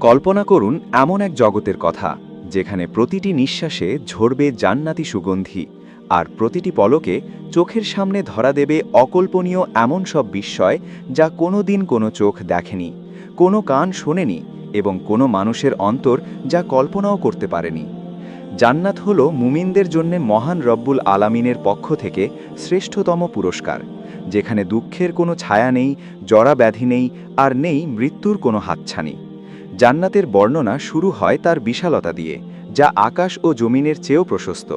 কল্পনা করুন এমন এক জগতের কথা, যেখানে প্রতিটি নিঃশ্বাসে ঝরবে জান্নাতি সুগন্ধি, আর প্রতিটি পলকে চোখের সামনে ধরা দেবে অকল্পনীয় এমন সব বিস্ময় যা কোনো দিন কোনো চোখ দেখেনি, কোনো কান শোনেনি এবং কোনো মানুষের অন্তর যা কল্পনাও করতে পারেনি। জান্নাত হল মুমিনদের জন্য মহান রব্বুল আলামিনের পক্ষ থেকে শ্রেষ্ঠতম পুরস্কার, যেখানে দুঃখের কোনো ছায়া নেই, জরা ব্যাধি নেই, আর নেই মৃত্যুর কোনো হাতছানি। জান্নাতের বর্ণনা শুরু হয় তার বিশালতা দিয়ে, যা আকাশ ও জমিনের চেয়েও প্রশস্ত,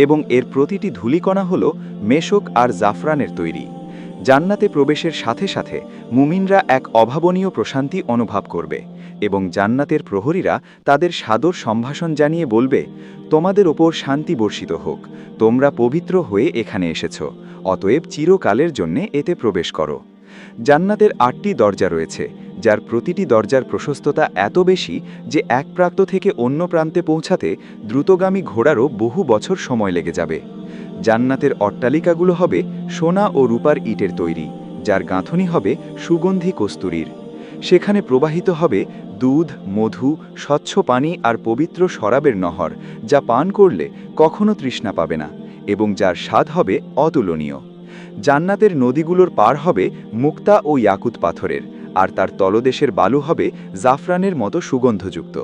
এবং এর প্রতিটি ধূলিকণা হল মেশক আর জাফরানের তৈরি। জান্নাতে প্রবেশের সাথে সাথে মুমিনরা এক অভাবনীয় প্রশান্তি অনুভব করবে, এবং জান্নাতের প্রহরীরা তাদের সাদর সম্ভাষণ জানিয়ে বলবে, তোমাদের ওপর শান্তি বর্ষিত হোক, তোমরা পবিত্র হয়ে এখানে এসেছ, অতএব চিরকালের জন্যে এতে প্রবেশ করো। জান্নাতের ৮টি দরজা রয়েছে, যার প্রতিটি দরজার প্রশস্ততা এত বেশি যে এক প্রান্ত থেকে অন্য প্রান্তে পৌঁছাতে দ্রুতগামী ঘোড়ারও বহু বছর সময় লেগে যাবে। জান্নাতের অট্টালিকাগুলো হবে সোনা ও রূপার ইটের তৈরি, যার গাঁথনি হবে সুগন্ধি কস্তুরীর। সেখানে প্রবাহিত হবে দুধ, মধু, স্বচ্ছ পানি আর পবিত্র শরাবের নহর, যা পান করলে কখনো তৃষ্ণা পাবে না এবং যার স্বাদ হবে অতুলনীয়। জান্নাতের নদীগুলোর পার হবে মুক্তা ও ইয়াকুত পাথরের, আর তার তলদেশের বালু হবে জাফরানের মতো সুগন্ধযুক্ত।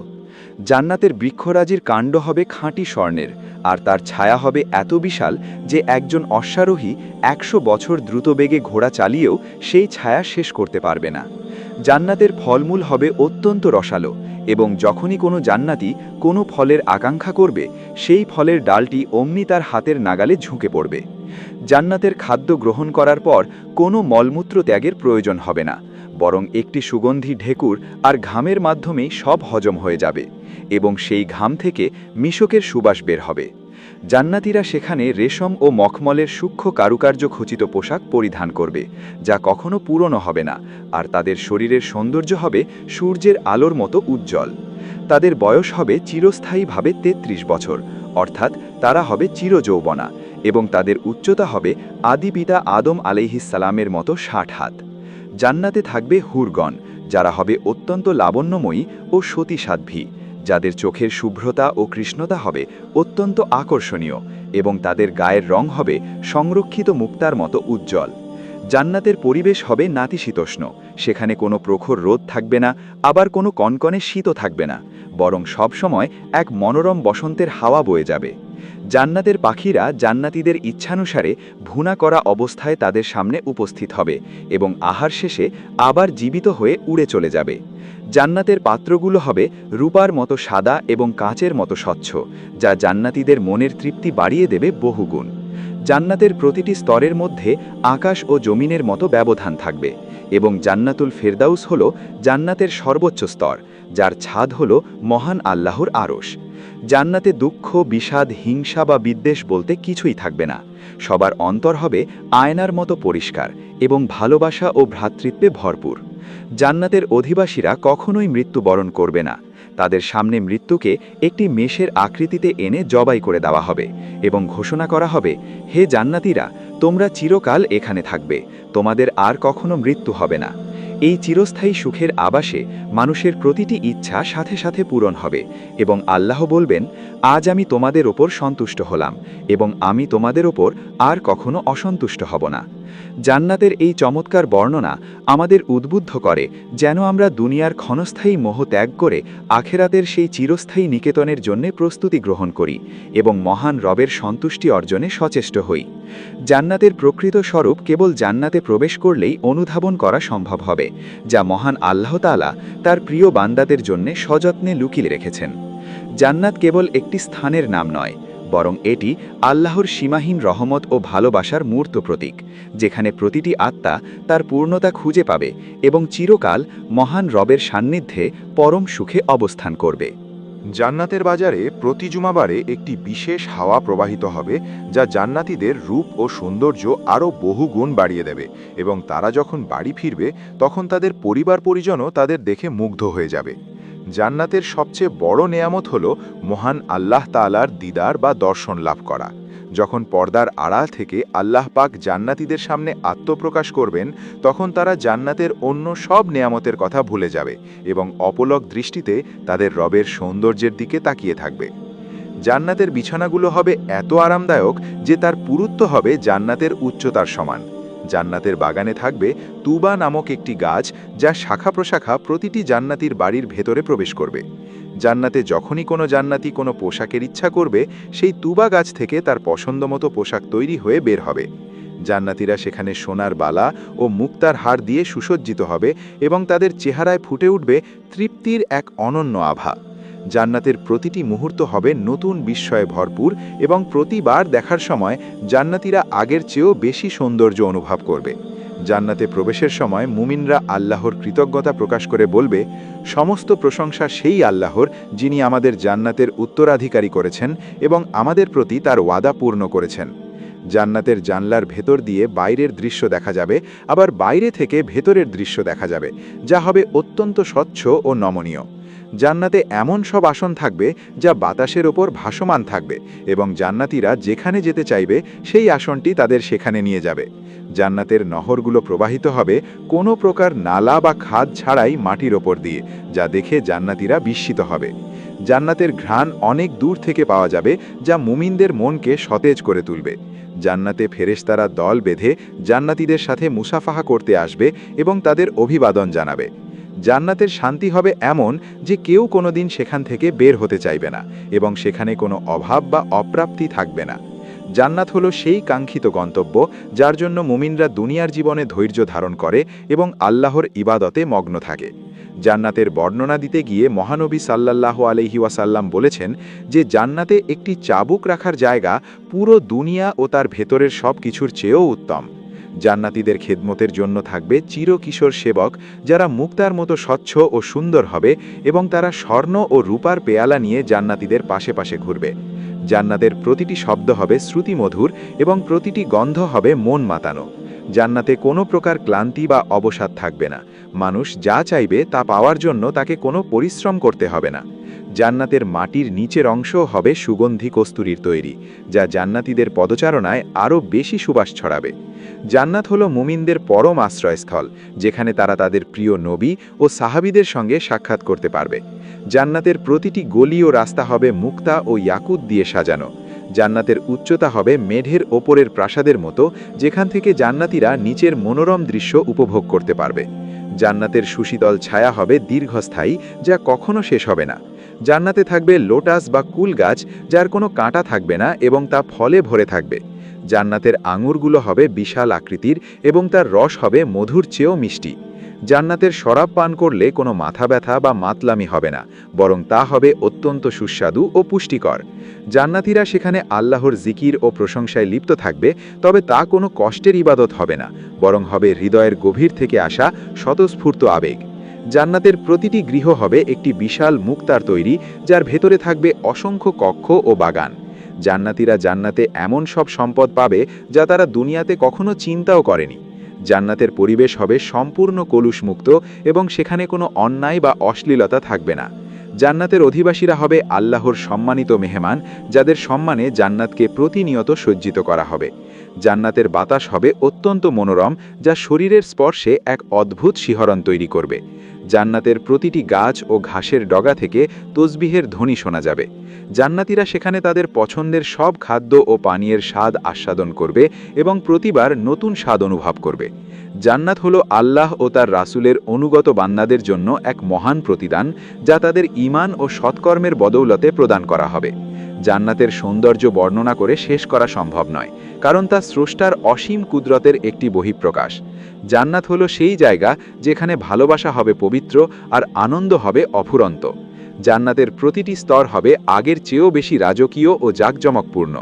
জান্নাতের বৃক্ষরাজির কাণ্ড হবে খাঁটি স্বর্ণের, আর তার ছায়া হবে এত বিশাল যে একজন অশ্বারোহী ১০০ বছর দ্রুতবেগে ঘোড়া চালিয়েও সেই ছায়া শেষ করতে পারবে না। জান্নাতের ফলমূল হবে অত্যন্ত রসালো, এবং যখনই কোনো জান্নাতি কোনো ফলের আকাঙ্ক্ষা করবে, সেই ফলের ডালটি অমনি তার হাতের নাগালে ঝুঁকে পড়বে। জান্নাতের খাদ্য গ্রহণ করার পর কোনো মলমূত্র ত্যাগের প্রয়োজন হবে না, বরং একটি সুগন্ধি ঢেকুর আর ঘামের মাধ্যমেই সব হজম হয়ে যাবে, এবং সেই ঘাম থেকে মিশকের সুবাস বের হবে। জান্নাতীরা সেখানে রেশম ও মখমলের সূক্ষ্ম কারুকার্য খচিত পোশাক পরিধান করবে, যা কখনো পুরনো হবে না, আর তাদের শরীরের সৌন্দর্য হবে সূর্যের আলোর মতো উজ্জ্বল। তাদের বয়স হবে চিরস্থায়ীভাবে ৩৩ বছর, অর্থাৎ তারা হবে চিরযৌবনা, এবং তাদের উচ্চতা হবে আদি পিতা আদম আলাইহিসসালামের মতো ৬০ হাত। জান্নাতে থাকবে হুরগণ, যারা হবে অত্যন্ত লাবণ্যময়ী ও সতীসাধ্বী, যাদের চোখের শুভ্রতা ও কৃষ্ণতা হবে অত্যন্ত আকর্ষণীয়, এবং তাদের গায়ের রং হবে সংরক্ষিত মুক্তার মতো উজ্জ্বল। জান্নাতের পরিবেশ হবে নাতিশীতোষ্ণ, সেখানে কোনো প্রখর রোদ থাকবে না, আবার কোনো কনকনে শীতও থাকবে না, বরং সবসময় এক মনোরম বসন্তের হাওয়া বয়ে যাবে। জান্নাতের পাখিরা জান্নাতীদের ইচ্ছানুসারে ভুনা করা অবস্থায় তাদের সামনে উপস্থিত হবে, এবং আহার শেষে আবার জীবিত হয়ে উড়ে চলে যাবে। জান্নাতের পাত্রগুলো হবে রূপার মতো সাদা এবং কাঁচের মতো স্বচ্ছ, যা জান্নাতীদের মনের তৃপ্তি বাড়িয়ে দেবে বহুগুণ। জান্নাতের প্রতিটি স্তরের মধ্যে আকাশ ও জমিনের মতো ব্যবধান থাকবে, এবং জান্নাতুল ফেরদাউস হল জান্নাতের সর্বোচ্চ স্তর, যার ছাদ হল মহান আল্লাহর আরশ। জান্নাতে দুঃখ, বিষাদ, হিংসা বা বিদ্বেষ বলতে কিছুই থাকবে না। সবার অন্তর হবে আয়নার মতো পরিষ্কার এবং ভালোবাসা ও ভ্রাতৃত্বে ভরপুর। জান্নাতের অধিবাসীরা কখনোই মৃত্যুবরণ করবে না। তাদের সামনে মৃত্যুকে একটি মেষের আকৃতিতে এনে জবাই করে দেওয়া হবে, এবং ঘোষণা করা হবে, হে জান্নাতীরা, তোমরা চিরকাল এখানে থাকবে, তোমাদের আর কখনো মৃত্যু হবে না। এই চিরস্থায়ী সুখের আবাসে মানুষের প্রতিটি ইচ্ছা সাথে সাথে পূরণ হবে, এবং আল্লাহ বলবেন, আজ আমি তোমাদের ওপর সন্তুষ্ট হলাম, এবং আমি তোমাদের ওপর আর কখনো অসন্তুষ্ট হব না। জান্নাতের এই চমৎকার বর্ণনা আমাদের উদ্বুদ্ধ করে যেন আমরা দুনিয়ার ক্ষণস্থায়ী মোহ ত্যাগ করে আখেরাতের সেই চিরস্থায়ী নিকেতনের জন্য প্রস্তুতি গ্রহণ করি, এবং মহান রবের সন্তুষ্টি অর্জনে সচেষ্ট হই। জান্নাতের প্রকৃত স্বরূপ কেবল জান্নাতে প্রবেশ করলেই অনুধাবন করা সম্ভব হবে, যা মহান আল্লাহ তাআলা তার প্রিয় বান্দাদের জন্য সযত্নে লুকিয়ে রেখেছেন। জান্নাত কেবল একটি স্থানের নাম নয়, বরং এটি আল্লাহর সীমাহীন রহমত ও ভালোবাসার মূর্ত প্রতীক, যেখানে প্রতিটি আত্মা তার পূর্ণতা খুঁজে পাবে এবং চিরকাল মহান রবের সান্নিধ্যে পরম সুখে অবস্থান করবে। জান্নাতের বাজারে প্রতি জুমাবারে একটি বিশেষ হাওয়া প্রবাহিত হবে, যা জান্নাতীদের রূপ ও সৌন্দর্য আরও বহুগুণ বাড়িয়ে দেবে, এবং তারা যখন বাড়ি ফিরবে তখন তাদের পরিবার পরিজনও তাদের দেখে মুগ্ধ হয়ে যাবে। জান্নাতের সবচেয়ে বড় নেয়ামত হল মহান আল্লাহ তাআলার দিদার বা দর্শন লাভ করা। যখন পর্দার আড়াল থেকে আল্লাহ পাক জান্নাতীদের সামনে আত্মপ্রকাশ করবেন, তখন তারা জান্নাতের অন্য সব নেয়ামতের কথা ভুলে যাবে এবং অপলক দৃষ্টিতে তাদের রবের সৌন্দর্যের দিকে তাকিয়ে থাকবে। জান্নাতের বিছানাগুলো হবে এত আরামদায়ক যে তার পুরুত্ব হবে জান্নাতের উচ্চতার সমান। জান্নাতের বাগানে থাকবে তুবা নামক একটি গাছ, যা শাখা প্রশাখা প্রতিটি জান্নাতীর বাড়ির ভেতরে প্রবেশ করবে। জান্নাতে যখনই কোনো জান্নাতি কোনো পোশাকের ইচ্ছা করবে, সেই তুবা গাছ থেকে তার পছন্দমতো পোশাক তৈরি হয়ে বের হবে। জান্নাতীরা সেখানে সোনার বালা ও মুক্তার হার দিয়ে সুসজ্জিত হবে এবং তাদের চেহারায় ফুটে উঠবে তৃপ্তির এক অনন্য আভা। জান্নাতের প্রতিটি মুহূর্ত হবে নতুন বিস্ময়ে ভরপুর এবং প্রতিবার দেখার সময় জান্নাতীরা আগের চেয়েও বেশি সৌন্দর্য অনুভব করবে। জান্নাতে প্রবেশের সময় মুমিনরা আল্লাহর কৃতজ্ঞতা প্রকাশ করে বলবে, সমস্ত প্রশংসা সেই আল্লাহর, যিনি আমাদের জান্নাতের উত্তরাধিকারী করেছেন এবং আমাদের প্রতি তার ওয়াদা পূর্ণ করেছেন। জান্নাতের জানলার ভেতর দিয়ে বাইরের দৃশ্য দেখা যাবে, আবার বাইরে থেকে ভেতরের দৃশ্য দেখা যাবে, যা হবে অত্যন্ত স্বচ্ছ ও নমনীয়। জান্নাতে এমন সব আসন থাকবে যা বাতাসের ওপর ভাসমান থাকবে এবং জান্নাতীরা যেখানে যেতে চাইবে সেই আসনটি তাদের সেখানে নিয়ে যাবে। জান্নাতের নহরগুলো প্রবাহিত হবে কোনো প্রকার নালা বা খাদ ছাড়াই মাটির ওপর দিয়ে, যা দেখে জান্নাতীরা বিস্মিত হবে। জান্নাতের ঘ্রাণ অনেক দূর থেকে পাওয়া যাবে, যা মুমিনদের মনকে সতেজ করে তুলবে। জান্নাতে ফেরেশতারা দল বেঁধে জান্নাতীদের সাথে মুসাফাহা করতে আসবে এবং তাদের অভিবাদন জানাবে। জান্নাতের শান্তি হবে এমন যে কেউ কোনোদিন সেখান থেকে বের হতে চাইবে না এবং সেখানে কোনো অভাব বা অপ্রাপ্তি থাকবে না। জান্নাত হলো সেই কাঙ্ক্ষিত গন্তব্য যার জন্য মুমিনরা দুনিয়ার জীবনে ধৈর্য ধারণ করে এবং আল্লাহর ইবাদতে মগ্ন থাকে। জান্নাতের বর্ণনা দিতে গিয়ে মহানবী সাল্লাল্লাহু আলাইহি ওয়াসাল্লাম বলেছেন যে জান্নাতে একটি চাবুক রাখার জায়গা পুরো দুনিয়া ও তার ভেতরের সব কিছুর চেয়েও উত্তম। জান্নাতীদের খেদমতের জন্য থাকবে চিরকিশোর সেবক, যারা মুক্তার মতো স্বচ্ছ ও সুন্দর হবে এবং তারা স্বর্ণ ও রূপার পেয়ালা নিয়ে জান্নাতীদের পাশে পাশে ঘুরবে। জান্নাতের প্রতিটি শব্দ হবে শ্রুতিমধুর এবং প্রতিটি গন্ধ হবে মন মাতানো। জান্নাতে কোনো প্রকার ক্লান্তি বা অবসাদ থাকবে না। মানুষ যা চাইবে তা পাওয়ার জন্য তাকে কোনো পরিশ্রম করতে হবে না। জান্নাতের মাটির নিচের অংশ হবে সুগন্ধি কস্তুরীর তৈরি, যা জান্নাতীদের পদচারণায় আরও বেশি সুবাস ছড়াবে। জান্নাত হলো মুমিনদের পরম আশ্রয়স্থল, যেখানে তারা তাদের প্রিয় নবী ও সাহাবীদের সঙ্গে সাক্ষাৎ করতে পারবে। জান্নাতের প্রতিটি গলি ও রাস্তা হবে মুক্তা ও ইয়াকুত দিয়ে সাজানো। জান্নাতের উচ্চতা হবে মেঢের ওপরের প্রাসাদের মতো, যেখান থেকে জান্নাতীরা নিচের মনোরম দৃশ্য উপভোগ করতে পারবে। জান্নাতের সুশীতল ছায়া হবে দীর্ঘস্থায়ী, যা কখনো শেষ হবে না। জান্নাতে থাকবে লোটাস বা কুল গাছ, যার কোনো কাঁটা থাকবে না এবং তা ফলে ভরে থাকবে। জান্নাতের আঙুরগুলো হবে বিশাল আকৃতির এবং তার রস হবে মধুর চেয়েও মিষ্টি। জান্নাতের শরাব পান করলে কোনো মাথা ব্যথা বা মাতলামি হবে না, বরং তা হবে অত্যন্ত সুস্বাদু ও পুষ্টিকর। জান্নাতীরা সেখানে আল্লাহর জিকির ও প্রশংসায় লিপ্ত থাকবে, তবে তা কোনো কষ্টের ইবাদত হবে না, বরং হবে হৃদয়ের গভীর থেকে আসা স্বতঃস্ফূর্ত আবেগ। জান্নাতের প্রতিটি গৃহ হবে একটি বিশাল মুক্তার তৈরি, যার ভেতরে থাকবে অসংখ্য কক্ষ ও বাগান। জান্নাতীরা জান্নাতে এমন সব সম্পদ পাবে যা তারা দুনিয়াতে কখনো চিন্তাও করেনি। জান্নাতের পরিবেশ হবে সম্পূর্ণ কলুষমুক্ত এবং সেখানে কোনো অন্যায় বা অশ্লীলতা থাকবে না। জান্নাতের অধিবাসীরা হবে আল্লাহর সম্মানিত মেহমান, যাদের সম্মানে জান্নাতকে প্রতিনিয়ত সজ্জিত করা হবে। জান্নাতের বাতাস হবে অত্যন্ত মনোরম, যা শরীরের স্পর্শে এক অদ্ভুত শিহরণ তৈরি করবে। জান্নাতের প্রতিটি গাছ ও ঘাসের ডগা থেকে তসবিহের ধ্বনি শোনা যাবে। জান্নাতীরা সেখানে তাদের পছন্দের সব খাদ্য ও পানীয়ের স্বাদ আস্বাদন করবে এবং প্রতিবার নতুন স্বাদ অনুভব করবে। জান্নাত হলো আল্লাহ ও তার রাসূলের অনুগত বান্দাদের জন্য এক মহান প্রতিদান, যা তাদের ঈমান ও সৎকর্মের বদৌলতে প্রদান করা হবে। জান্নাতের সৌন্দর্য বর্ণনা করে শেষ করা সম্ভব নয়, কারণ তা স্রষ্টার অসীম কুদরতের একটি বহিঃপ্রকাশ। জান্নাত হলো সেই জায়গা যেখানে ভালোবাসা হবে পবিত্র আর আনন্দ হবে অফুরন্ত। জান্নাতের প্রতিটি স্তর হবে আগের চেয়েও বেশি রাজকীয় ও জাঁকজমকপূর্ণ।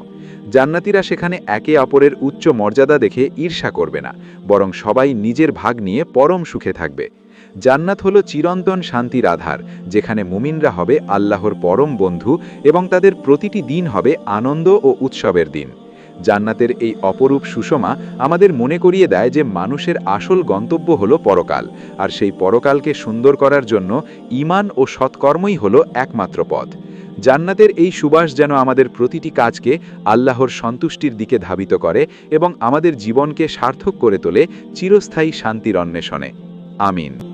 জান্নাতীরা সেখানে একে অপরের উচ্চ মর্যাদা দেখে ঈর্ষা করবে না, বরং সবাই নিজের ভাগ নিয়ে পরম সুখে থাকবে। জান্নাত হলো চিরন্তন শান্তির আধার, যেখানে মুমিনরা হবে আল্লাহর পরম বন্ধু এবং তাদের প্রতিটি দিন হবে আনন্দ ও উৎসবের দিন। জান্নাতের এই অপরূপ সুষমা আমাদের মনে করিয়ে দেয় যে মানুষের আসল গন্তব্য হলো পরকাল, আর সেই পরকালকে সুন্দর করার জন্য ঈমান ও সৎকর্মই হলো একমাত্র পথ। জান্নাতের এই সুবাস যেন আমাদের প্রতিটি কাজকে আল্লাহর সন্তুষ্টির দিকে ধাবিত করে এবং আমাদের জীবনকে সার্থক করে তোলে চিরস্থায়ী শান্তির অন্বেষণে। আমিন।